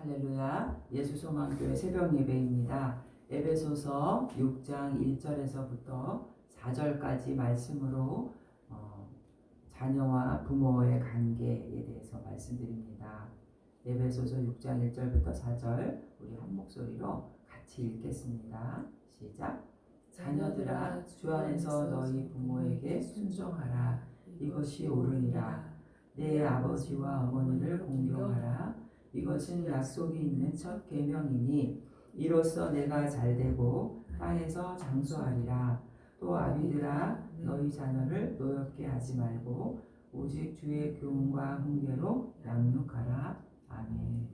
할렐루야. 예수소망교회 새벽 예배입니다. 에베소서 6장 1절에서부터 4절까지 말씀으로 자녀와 부모의 관계에 대해서 말씀드립니다. 에베소서 6장 1절부터 4절 우리 한 목소리로 같이 읽겠습니다. 시작. 자녀들아, 주 안에서 너희 부모에게 순종하라. 이것이 옳으니라. 내 아버지와 어머니를 공경하라. 이것은 약속이 있는 첫 계명이니 이로써 내가 잘되고 땅에서 장수하리라. 또 아비들아, 너희 자녀를 노엽게 하지 말고 오직 주의 교훈과 훈계로 양육하라. 아멘.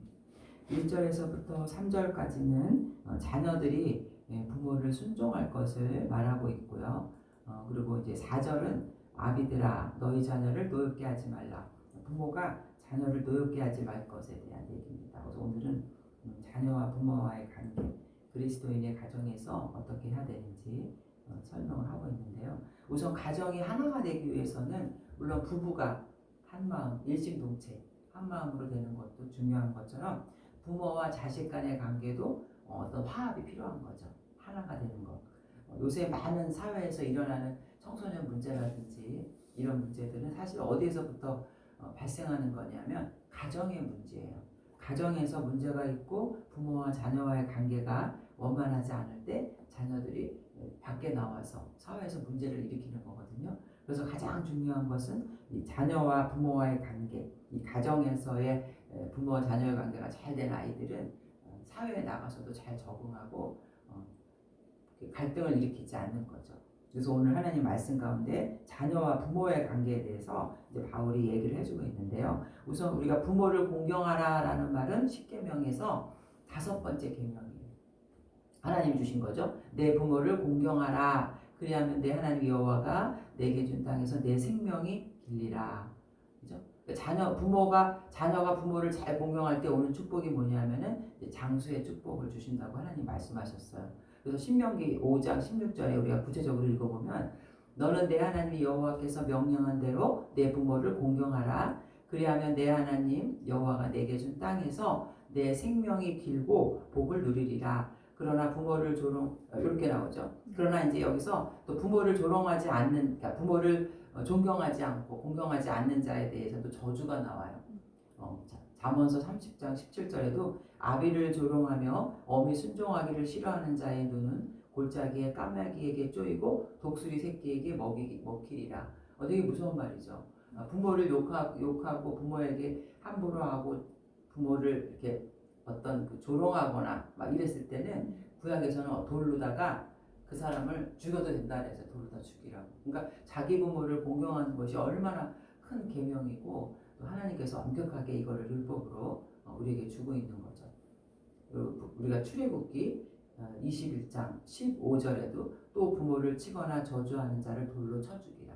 1절에서부터 3절까지는 자녀들이 부모를 순종할 것을 말하고 있고요. 그리고 이제 4절은 아비들아, 너희 자녀를 노엽게 하지 말라. 부모가 자녀를 노엽게 하지 말 것에 대한 얘기입니다. 그래서 오늘은 자녀와 부모와의 관계, 그리스도인의 가정에서 어떻게 해야 되는지 설명을 하고 있는데요. 우선 가정이 하나가 되기 위해서는 물론 부부가 한 마음, 일심동체, 한 마음으로 되는 것도 중요한 것처럼 부모와 자식 간의 관계도 어떤 화합이 필요한 거죠. 하나가 되는 것. 요새 많은 사회에서 일어나는 청소년 문제라든지 이런 문제들은 사실 어디에서부터 발생하는 거냐면 가정의 문제예요. 가정에서 문제가 있고 부모와 자녀와의 관계가 원만하지 않을 때 자녀들이 밖에 나와서 사회에서 문제를 일으키는 거거든요. 그래서 가장 중요한 것은 이 자녀와 부모와의 관계, 이 가정에서의 부모와 자녀의 관계가 잘 된 아이들은 사회에 나가서도 잘 적응하고 갈등을 일으키지 않는 거죠. 그래서 오늘 하나님 말씀 가운데 자녀와 부모의 관계에 대해서 이제 바울이 얘기를 해주고 있는데요. 우선 우리가 부모를 공경하라라는 말은 10계명에서 5번째 계명이에요. 하나님이 주신 거죠. 내 부모를 공경하라. 그리하면 내 하나님 여호와가 내게 준 땅에서 내 생명이 길리라. 그죠? 자녀가 부모를 잘 공경할 때 오는 축복이 뭐냐면은 장수의 축복을 주신다고 하나님 말씀하셨어요. 그래서 신명기 5장 16절에 우리가 구체적으로 읽어보면 너는 내 하나님 여호와께서 명령한 대로 내 부모를 공경하라. 그리하면 내 하나님 여호와가 내게 준 땅에서 내 생명이 길고 복을 누리리라. 그러나 부모를 이렇게 나오죠. 그러나 이제 여기서 또 부모를 조롱하지 않는, 그러니까 부모를 존경하지 않고 공경하지 않는 자에 대해서도 저주가 나와요. 잠언서 30장 17절에도 아비를 조롱하며 어미 순종하기를 싫어하는 자의 눈은 골짜기에 까마귀에게 쪼이고 독수리 새끼에게 먹히리라. 되게 무서운 말이죠. 부모를 욕하고 부모에게 함부로 하고 부모를 이렇게 어떤 조롱하거나 막 이랬을 때는 구약에서는 돌로다가 그 사람을 죽여도 된다 해서 돌로다 죽이라고. 그러니까 자기 부모를 공경하는 것이 얼마나 큰 계명이고 또 하나님께서 엄격하게 이거를 율법으로 우리에게 주고 있는 거죠. 우리가 출애굽기 21장 15절에도 또 부모를 치거나 저주하는 자를 돌로 쳐 죽이라.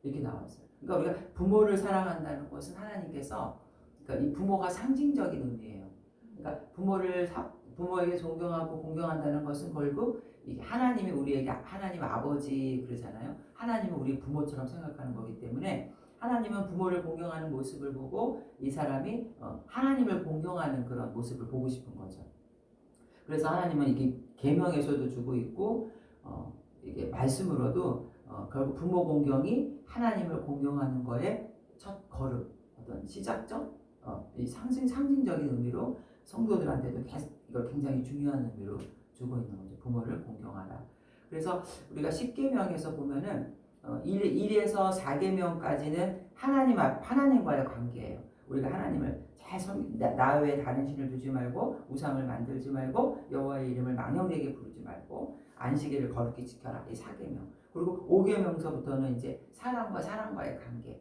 이렇게 나왔어요. 그러니까 우리가 부모를 사랑한다는 것은 하나님께서 그러니까 이 부모가 상징적인 의미예요. 그러니까 부모에게 존경하고 공경한다는 것은 결국 하나님이 우리에게 하나님 아버지 그러잖아요. 하나님은 우리 부모처럼 생각하는 거기 때문에 하나님은 부모를 공경하는 모습을 보고 이 사람이 하나님을 공경하는 그런 모습을 보고 싶은 거죠. 그래서 하나님은 이게 계명에서도 주고 있고 이게 말씀으로도 결국 부모 공경이 하나님을 공경하는 거에 첫 걸음, 어떤 시작점, 이 상징적인 의미로 성도들한테도 이걸 굉장히 중요한 의미로 주고 있는 거죠. 부모를 공경하라. 그래서 우리가 10계명에서 보면은 1에서 4계명까지는 하나님과의 관계예요. 우리가 하나님을 나 외에 다른 신을 두지 말고 우상을 만들지 말고 여호와의 이름을 망령되게 부르지 말고 안식일을 거룩히 지켜라. 이 4계명. 그리고 5계명서부터는 이제 사람과의 관계.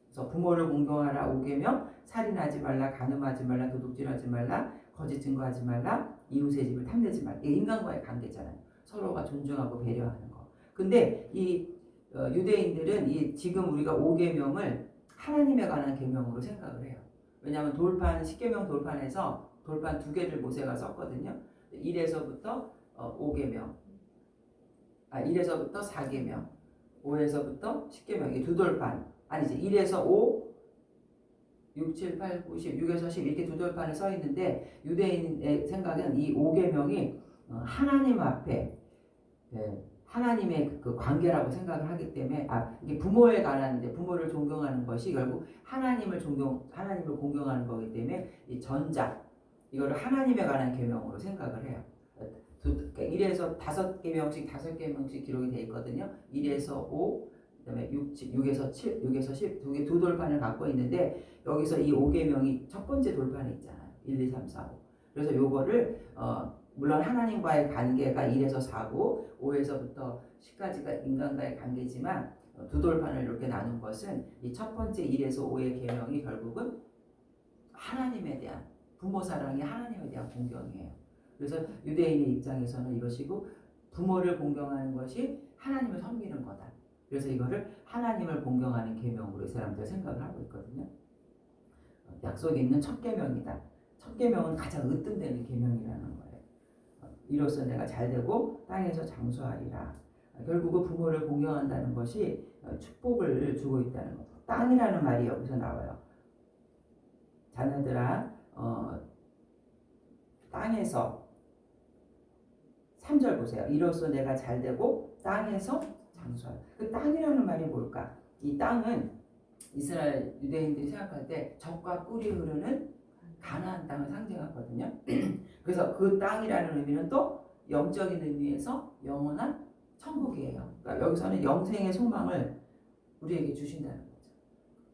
그래서 부모를 공경하라 5계명, 살인하지 말라, 간음하지 말라, 도둑질하지 말라, 거짓 증거하지 말라, 이웃의 집을 탐내지 말라. 이게 인간과의 관계잖아요. 서로가 존중하고 배려하는 거. 근데 이 유대인들은 지금 우리가 5계명을 하나님에 관한 계명으로 생각을 해요. 왜냐하면 10계명 돌판에서 돌판 2개를 모세가 썼거든요. 1에서부터 5계명, 1에서부터 4계명, 5에서부터 10계명, 이 두 돌판. 아니지, 1에서 5, 6, 7, 8, 9, 10, 6에서 10 이렇게 두 돌판에 써 있는데 유대인의 생각은 이 5계명이 하나님 앞에 하나님의 그 관계라고 생각을 하기 때문에 이게 부모에 관한데 부모를 존경하는 것이 결국 하나님을 공경하는 거기 때문에 이 전작 이거를 하나님에 관한 계명으로 생각을 해요. 1에서 5계명씩 기록이 되어 있거든요. 1에서 5, 그다음에 6에서 7, 6에서 10 두 돌판을 갖고 있는데 여기서 이 5계명이 첫 번째 돌판에 있잖아요. 1, 2, 3, 4, 5. 그래서 요거를 물론 하나님과의 관계가 1에서 4고 5에서부터 10까지가 인간과의 관계지만 두 돌판을 이렇게 나눈 것은 이 첫 번째 1에서 5의 계명이 결국은 하나님에 대한 부모 사랑이 하나님에 대한 공경이에요. 그래서 유대인의 입장에서는 이것이고 부모를 공경하는 것이 하나님을 섬기는 거다. 그래서 이거를 하나님을 공경하는 계명으로 이 사람들 생각을 하고 있거든요. 약속이 있는 첫 계명이다. 첫 계명은 가장 으뜸되는 계명이라는 거예요. 이로써 내가 잘되고 땅에서 장수하리라. 결국은 부모를 공경한다는 것이 축복을 주고 있다는 거죠. 땅이라는 말이 여기서 나와요. 자녀들아 땅에서 3절 보세요. 이로써 내가 잘되고 땅에서 장수하리라. 그 땅이라는 말이 뭘까? 이 땅은 이스라엘 유대인들이 생각할 때 젖과 꿀이 흐르는 가나안 땅을 상징하거든요. 그래서 그 땅이라는 의미는 또 영적인 의미에서 영원한 천국이에요. 그러니까 여기서는 영생의 소망을 우리에게 주신다는 거죠.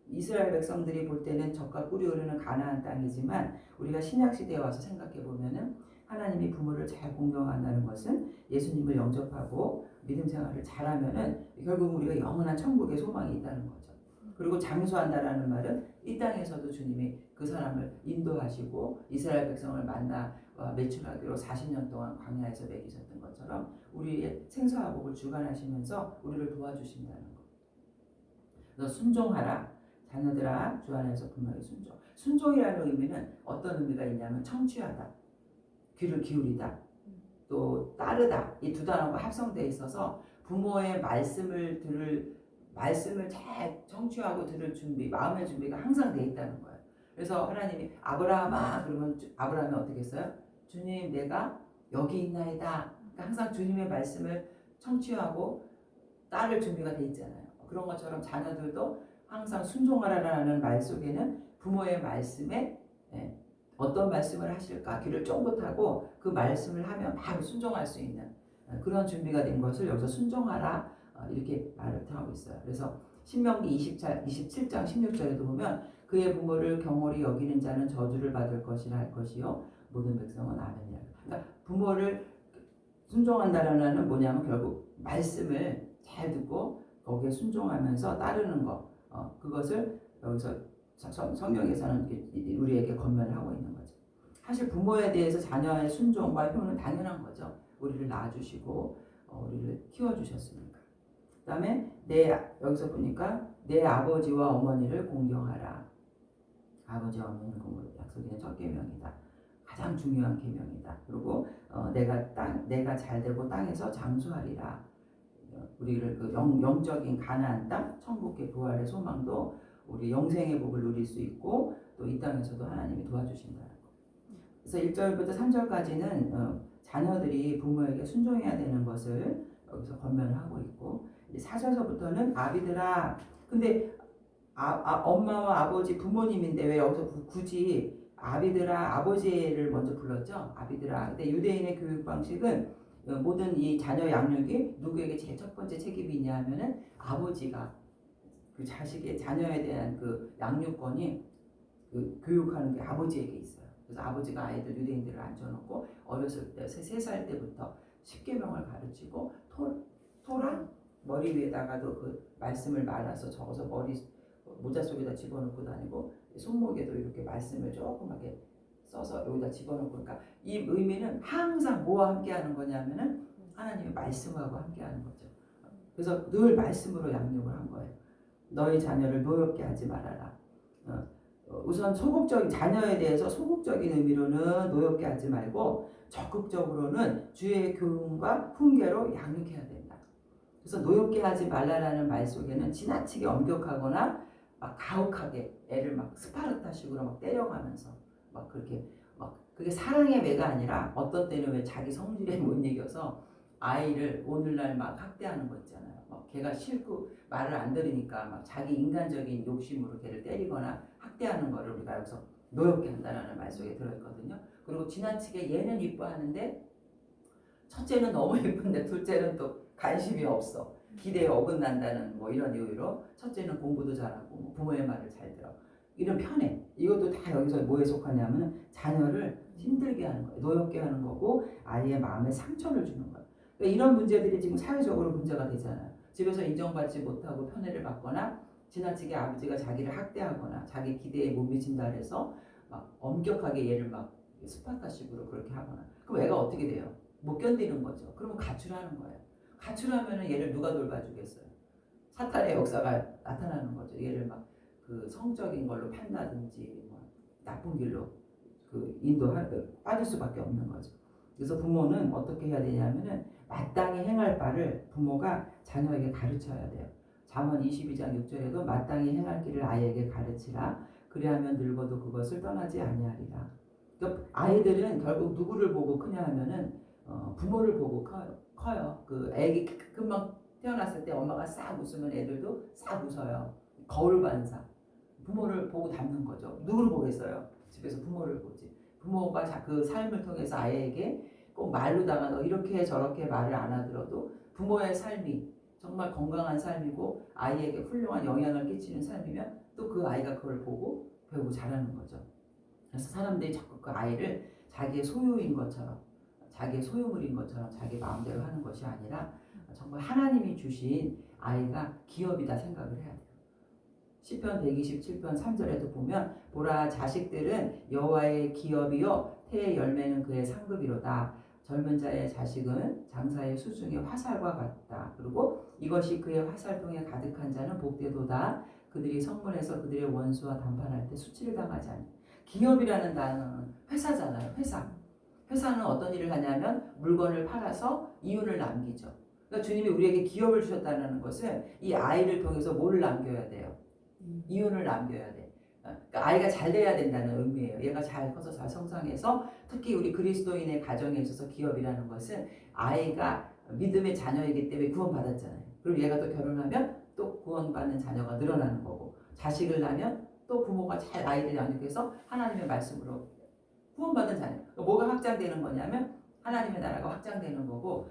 이스라엘 백성들이 볼 때는 젖과 꿀이 흐르는 가나안 땅이지만 우리가 신약 시대에 와서 생각해 보면은 하나님이 부모를 잘 공경한다는 것은 예수님을 영접하고 믿음 생활을 잘하면은 결국 우리가 영원한 천국의 소망이 있다는 거죠. 그리고 장수한다라는 말은 이 땅에서도 주님이 그 사람을 인도하시고 이스라엘 백성을 만나 매출하기로 40년 동안 광야에서 먹이셨던 것처럼 우리의 생사와 복을 주관하시면서 우리를 도와주신다는 것. 그래서 순종하라. 자녀들아 주 안에서 분명히 순종. 순종이라는 의미는 어떤 의미가 있냐면 청취하다. 귀를 기울이다. 또 따르다. 이 두 단어가 합성되어 있어서 부모의 말씀을 잘 청취하고 들을 준비, 마음의 준비가 항상 돼 있다는 거예요. 그래서 하나님이 아브라함아 그러면 아브라함이 어떻게 했어요? 주님 내가 여기 있나이다. 그러니까 항상 주님의 말씀을 청취하고 따를 준비가 돼 있잖아요. 그런 것처럼 자녀들도 항상 순종하라라는 말 속에는 부모의 말씀에 어떤 말씀을 하실까 귀를 쫑긋하고 그 말씀을 하면 바로 순종할 수 있는 그런 준비가 된 것을 여기서 순종하라 이렇게 말을 하고 있어요. 그래서 신명기 27장 16절에도 보면 그의 부모를 경홀히 여기는 자는 저주를 받을 것이라 할 것이요 모든 백성은 아멘이라. 그러니까 부모를 순종한다라는 뭐냐면 결국 말씀을 잘 듣고 거기에 순종하면서 따르는 것 그것을 여기서 성경에서는 우리에게 권면을 하고 있는 거죠. 사실 부모에 대해서 자녀의 순종과 효는 당연한 거죠. 우리를 낳아주시고 우리를 키워주셨으니까. 그 다음에 여기서 보니까 내 아버지와 어머니를 공경하라. 아버지와 어머니를 공경하라. 약속의 첫 계명이다. 가장 중요한 계명이다. 그리고 내가 잘되고 땅에서 장수하리라. 우리를 그 영적인 가나안 땅, 천국의 부활의 소망도 우리 영생의 복을 누릴 수 있고 또 이 땅에서도 하나님이 도와주신다는 거. 그래서 1절부터 3절까지는 자녀들이 부모에게 순종해야 되는 것을 여기서 권면을 하고 있고 4절서부터는 아비들아 근데 엄마와 아버지 부모님인데 왜 여기서 굳이 아비들아 아버지를 먼저 불렀죠? 아비들아. 근데 유대인의 교육 방식은 모든 이 자녀 양육이 누구에게 제일 첫 번째 책임이 있냐 하면은 아버지가 그 자녀에 대한 그 양육권이 그 교육하는 게 아버지에게 있어요. 그래서 아버지가 아이들 유대인들을 앉혀놓고 어렸을 때 3살 때부터 10계명을 가르치고 토라 머리 위에다가도 그 말씀을 말아서 적어서 모자 속에다 집어넣고 다니고 손목에도 이렇게 말씀을 조그맣게 써서 여기다 집어넣고 그러니까 이 의미는 항상 뭐와 함께하는 거냐면은 하나님의 말씀하고 함께하는 거죠. 그래서 늘 말씀으로 양육을 한 거예요. 너희 자녀를 노엽게 하지 말아라. 우선 자녀에 대해서 소극적인 의미로는 노엽게 하지 말고 적극적으로는 주의 교훈과 훈계로 양육해야 된다. 그래서 노엽게 하지 말라라는 말 속에는 지나치게 엄격하거나 막 가혹하게 애를 막 스파르타식으로 막 때려가면서 막 그렇게 막 그게 사랑의 매가 아니라 어떤 때는 왜 자기 성질에 못 이겨서 아이를 오늘날 막 학대하는 거 있잖아요. 막 걔가 싫고 말을 안 들으니까 막 자기 인간적인 욕심으로 걔를 때리거나 학대하는 거를 우리가 여기서 노엽게 한다는 말 속에 들어있거든요. 그리고 지나치게 얘는 이뻐하는데 첫째는 너무 예쁜데 둘째는 또 관심이 없어. 기대에 어긋난다는 뭐 이런 이유로 첫째는 공부도 잘하고 뭐 부모의 말을 잘 들어. 이런 편애. 이것도 다 여기서 뭐에 속하냐면 자녀를 힘들게 하는 거예요. 노엽게 하는 거고 아이의 마음에 상처를 주는 거예요. 그러니까 이런 문제들이 지금 사회적으로 문제가 되잖아요. 집에서 인정받지 못하고 편애를 받거나 지나치게 아버지가 자기를 학대하거나 자기 기대에 못 미친다 해서 막 엄격하게 얘를 막 스파타식으로 그렇게 하거나 그럼 애가 어떻게 돼요? 못 견디는 거죠. 그러면 가출하는 거예요. 가출하면 얘를 누가 돌봐주겠어요? 사탄의 역사가 나타나는 거죠. 얘를 막 그 성적인 걸로 판다든지 뭐 나쁜 길로 그 인도할 빠질 수밖에 없는 거죠. 그래서 부모는 어떻게 해야 되냐면은 마땅히 행할 바를 부모가 자녀에게 가르쳐야 돼요. 잠언 22장 6절에도 마땅히 행할 길을 아이에게 가르치라. 그리하면 늙어도 그것을 떠나지 아니하리라. 그러니까 아이들은 결국 누구를 보고 크냐 하면은 부모를 보고 커요. 그 애기 금방 태어났을 때 엄마가 싹 웃으면 애들도 싹 웃어요. 거울 반사. 부모를 보고 닮는 거죠. 누구를 보겠어요? 집에서 부모를 보지. 부모가 그 삶을 통해서 아이에게 꼭 말로다가 너 이렇게 저렇게 말을 안 하더라도 부모의 삶이 정말 건강한 삶이고 아이에게 훌륭한 영향을 끼치는 삶이면 또 그 아이가 그걸 보고 배우고 자라는 거죠. 그래서 사람들이 자꾸 그 아이를 자기의 소유인 것처럼 자기의 소유물인 것처럼 자기 마음대로 하는 것이 아니라 정말 하나님이 주신 아이가 기업이다 생각을 해야 돼요. 시편 127편 3절에도 보면 보라 자식들은 여호와의 기업이요 태의 열매는 그의 상급이로다. 젊은 자의 자식은 장사의 수중의 화살과 같다. 그리고 이것이 그의 화살통에 가득한 자는 복되도다. 그들이 성문에서 그들의 원수와 담판할 때 수치를 당하지 않니. 기업이라는 단어는 회사잖아요. 회사. 회사는 어떤 일을 하냐면 물건을 팔아서 이윤을 남기죠. 그러니까 주님이 우리에게 기업을 주셨다는 것은 이 아이를 통해서 뭘 남겨야 돼요? 이윤을 남겨야 돼. 그러니까 아이가 잘 돼야 된다는 의미예요. 얘가 잘 커서 잘 성장해서 특히 우리 그리스도인의 가정에 있어서 기업이라는 것은 아이가 믿음의 자녀이기 때문에 구원받았잖아요. 그리고 얘가 또 결혼하면 또 구원받는 자녀가 늘어나는 거고 자식을 낳으면 또 부모가 잘 아이를 양육해서 하나님의 말씀으로 구원받은 자녀. 뭐가 확장되는 거냐면 하나님의 나라가 확장되는 거고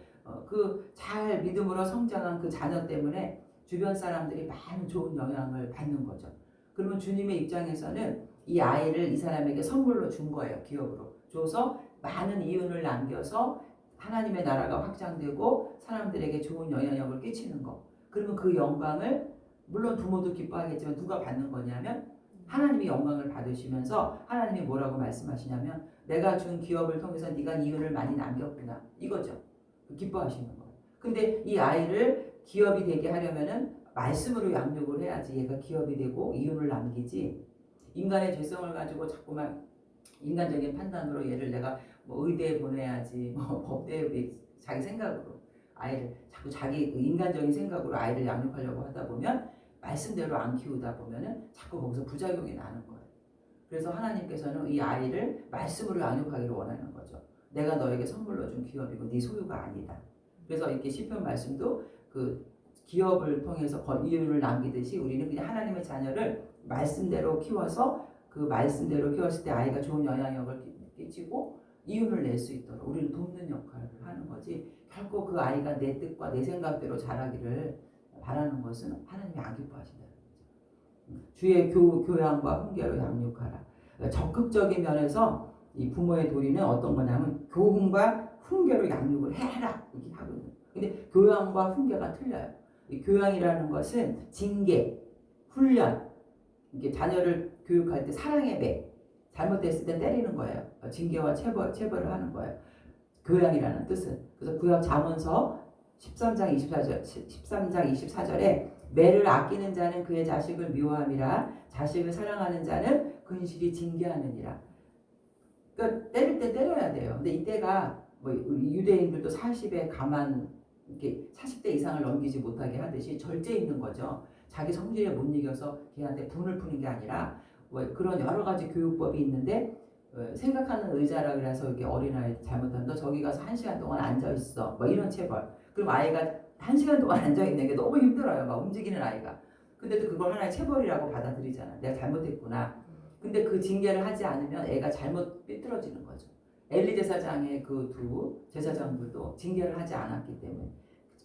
그 잘 믿음으로 성장한 그 자녀 때문에 주변 사람들이 많은 좋은 영향을 받는 거죠. 그러면 주님의 입장에서는 이 아이를 이 사람에게 선물로 준 거예요. 기업으로 줘서 많은 이윤을 남겨서 하나님의 나라가 확장되고 사람들에게 좋은 영향력을 끼치는 거. 그러면 그 영광을 물론 부모도 기뻐하겠지만 누가 받는 거냐면 하나님이 영광을 받으시면서 하나님이 뭐라고 말씀하시냐면 내가 준 기업을 통해서 네가 이윤을 많이 남겼구나. 이거죠. 기뻐하시는 거예요. 근데 이 아이를 기업이 되게 하려면은 말씀으로 양육을 해야지 얘가 기업이 되고 이윤을 남기지 인간의 죄성을 가지고 자꾸만 인간적인 판단으로 얘를 내가 뭐 의대에 보내야지 뭐 법대에 자기 생각으로 아이를 자꾸 자기 인간적인 생각으로 아이를 양육하려고 하다 보면 말씀대로 안 키우다 보면은 자꾸 거기서 부작용이 나는 거예요. 그래서 하나님께서는 이 아이를 말씀으로 양육하기를 원하는 거죠. 내가 너에게 선물로 준 기업이고 네 소유가 아니다. 그래서 이렇게 시편 말씀도 그 기업을 통해서 이윤을 남기듯이 우리는 그냥 하나님의 자녀를 말씀대로 키워서 그 말씀대로 키웠을 때 아이가 좋은 영향력을 끼치고 이윤을 낼 수 있도록 우리는 돕는 역할을 하는 거지 결코 그 아이가 내 뜻과 내 생각대로 자라기를 바라는 것은 하나님이 안 기뻐하신다는 거죠. 주의 교양과 훈계로 양육하라. 적극적인 면에서 이 부모의 도리는 어떤 거냐면 교훈과 훈계로 양육을 해라 이렇게 하거든요. 근데 교양과 훈계가 틀려요. 이 교양이라는 것은 징계, 훈련, 이렇게 자녀를 교육할 때 사랑의 배, 잘못됐을 때 때리는 거예요. 징계와 체벌을 하는 거예요. 교양이라는 뜻은. 그래서 구약 잠언서 13장 24절에 매를 아끼는 자는 그의 자식을 미워함이라 자식을 사랑하는 자는 근실이 징계하느니라. 그러니까 때릴 때 때려야 돼요. 근데 이때가 뭐 우리 유대인들도 40에 가만 이렇게 40대 이상을 넘기지 못하게 하듯이 절제 있는 거죠. 자기 성질에 못 이겨서 걔한테 분을 푸는 게 아니라 뭐 그런 여러 가지 교육법이 있는데 생각하는 의자라 그래서 이렇게 어린아이 잘못하면 너 저기 가서 1시간 동안 앉아있어 뭐 이런 체벌. 그럼 아이가 1시간 동안 앉아있는 게 너무 힘들어요. 막 움직이는 아이가. 근데도 그걸 하나의 체벌이라고 받아들이잖아. 내가 잘못했구나. 근데 그 징계를 하지 않으면 애가 잘못 삐뚤어지는 거죠. 엘리 제사장의 그 두 제사장들도 징계를 하지 않았기 때문에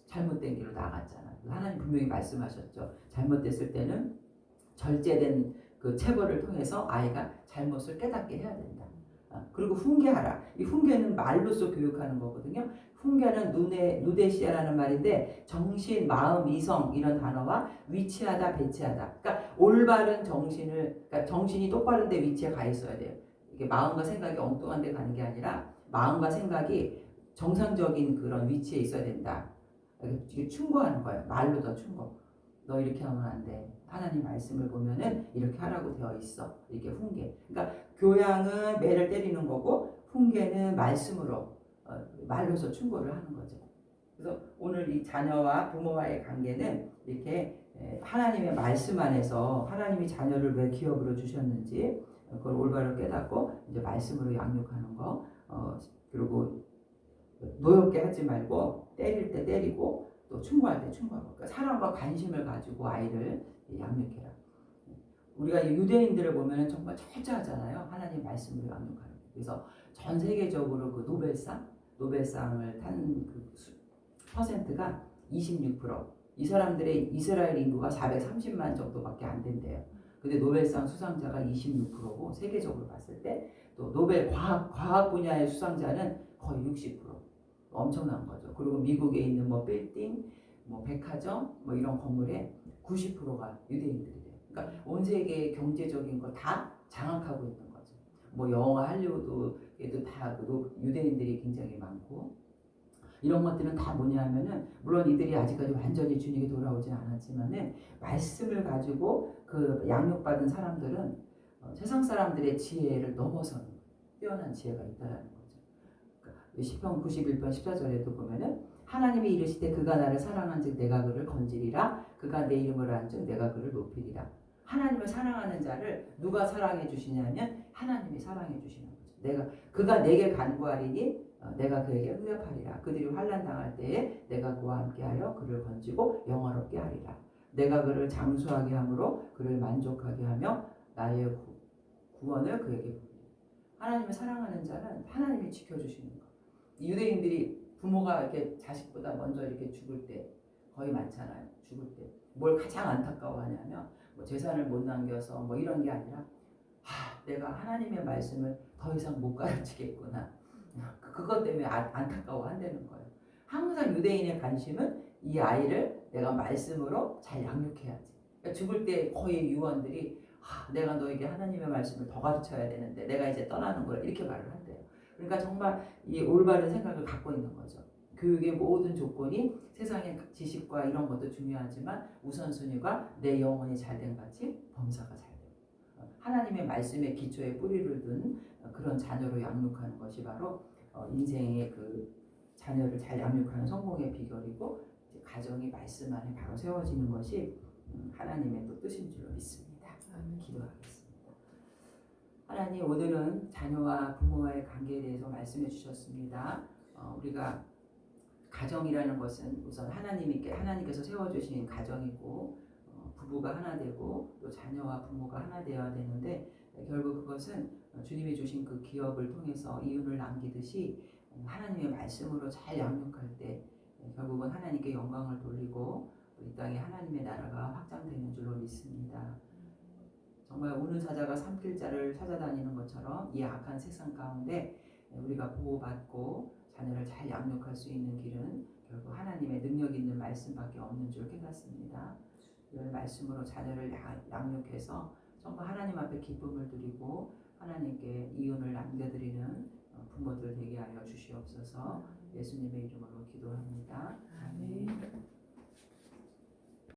잘못된 길로 나갔잖아. 하나님 분명히 말씀하셨죠. 잘못됐을 때는 절제된 그 체벌을 통해서 아이가 잘못을 깨닫게 해야 된다. 그리고 훈계하라. 이 훈계는 말로써 교육하는 거거든요. 훈계는 누데시아라는 말인데 정신, 마음, 이성 이런 단어와 위치하다, 배치하다. 그러니까 올바른 정신을, 그러니까 정신이 똑바른 데 위치에 가 있어야 돼요. 이게 마음과 생각이 엉뚱한 데 가는 게 아니라 마음과 생각이 정상적인 그런 위치에 있어야 된다. 이게 충고하는 거예요. 말로 더 충고. 너 이렇게 하면 안 돼. 하나님 말씀을 보면은 이렇게 하라고 되어 있어. 이렇게 훈계. 그러니까 교양은 매를 때리는 거고 훈계는 말씀으로 말로서 충고를 하는 거죠. 그래서 오늘 이 자녀와 부모와의 관계는 이렇게 하나님의 말씀 안에서 하나님이 자녀를 왜 기업으로 주셨는지 그걸 올바로 깨닫고 이제 말씀으로 양육하는 거. 그리고 노엽게 하지 말고 때릴 때 때리고 또 충고할 때 충고하고. 그러니까 사랑과 관심을 가지고 아이를 양육해라. 우리가 유대인들을 보면 정말 철저하잖아요. 하나님 말씀으로 양육하는. 그래서 전 세계적으로 그 노벨상을 탄 그 퍼센트가 26%. 이 사람들의 이스라엘 인구가 430만 정도밖에 안 된대요. 근데 노벨상 수상자가 26%고 세계적으로 봤을 때 또 노벨 과학 분야의 수상자는 거의 60%. 엄청난 거죠. 그리고 미국에 있는 뭐 빌딩, 뭐 백화점, 뭐 이런 건물에 90%가 유대인들이래요. 그러니까 온 세계의 경제적인 걸 다 장악하고 있는 거죠. 뭐 영화, 할리우드에도 다 유대인들이 굉장히 많고 이런 것들은 다 뭐냐면은 물론 이들이 아직까지 완전히 주님이 돌아오진 않았지만은 말씀을 가지고 그 양육받은 사람들은 세상 사람들의 지혜를 넘어서는 뛰어난 지혜가 있다라는 거죠. 시편 91편 14절에도 보면은 하나님이 이르시되 그가 나를 사랑한즉 내가 그를 건지리라 그가 내 이름을 안즉 내가 그를 높이리라. 하나님을 사랑하는 자를 누가 사랑해 주시냐면 하나님이 사랑해 주시는 거죠. 그가 내게 간구하리니 내가 그에게 응답하리라. 그들이 환난 당할 때에 내가 그와 함께하여 그를 건지고 영화롭게 하리라. 내가 그를 장수하게 함으로 그를 만족하게 하며 나의 구원을 그에게 부리라. 하나님을 사랑하는 자는 하나님이 지켜주시는 거. 유대인들이 부모가 이렇게 자식보다 먼저 이렇게 죽을 때 거의 많잖아요. 죽을 때 뭘 가장 안타까워하냐면 뭐 재산을 못 남겨서 뭐 이런 게 아니라 내가 하나님의 말씀을 더 이상 못 가르치겠구나. 그것 때문에 안타까워한다는 거예요. 항상 유대인의 관심은 이 아이를 내가 말씀으로 잘 양육해야지. 그러니까 죽을 때 거의 유언들이 내가 너에게 하나님의 말씀을 더 가르쳐야 되는데 내가 이제 떠나는 거야 이렇게 말을 한대요. 그러니까 정말 이 올바른 생각을 갖고 있는 거죠. 교육의 모든 조건이 세상의 지식과 이런 것도 중요하지만 우선순위가 내 영혼이 잘된 같이 범사가 잘되고 하나님의 말씀의 기초에 뿌리를 둔 그런 자녀로 양육하는 것이 바로 인생의 그 자녀를 잘 양육하는 성공의 비결이고 가정이 말씀 안에 바로 세워지는 것이 하나님의 또 뜻인 줄로 믿습니다. 기도하겠습니다. 하나님, 오늘은 자녀와 부모와의 관계에 대해서 말씀해 주셨습니다. 우리가 가정이라는 것은 우선 하나님께서 세워주신 가정이고 부부가 하나 되고 또 자녀와 부모가 하나 되어야 되는데 결국 그것은 주님이 주신 그 기업을 통해서 이윤을 남기듯이 하나님의 말씀으로 잘 양육할 때 결국은 하나님께 영광을 돌리고 이 땅에 하나님의 나라가 확장되는 줄로 믿습니다. 정말 우는 사자가 삼킬 자를 찾아다니는 것처럼 이 악한 세상 가운데 우리가 보호받고 자녀를 잘 양육할 수 있는 길은 결국 하나님의 능력 있는 말씀밖에 없는 줄 깨닫습니다. 이런 말씀으로 자녀를 양육해서 정말 하나님 앞에 기쁨을 드리고 하나님께 이윤을 남겨드리는 부모들 되게 하여 주시옵소서. 예수님의 이름으로 기도합니다. 아멘.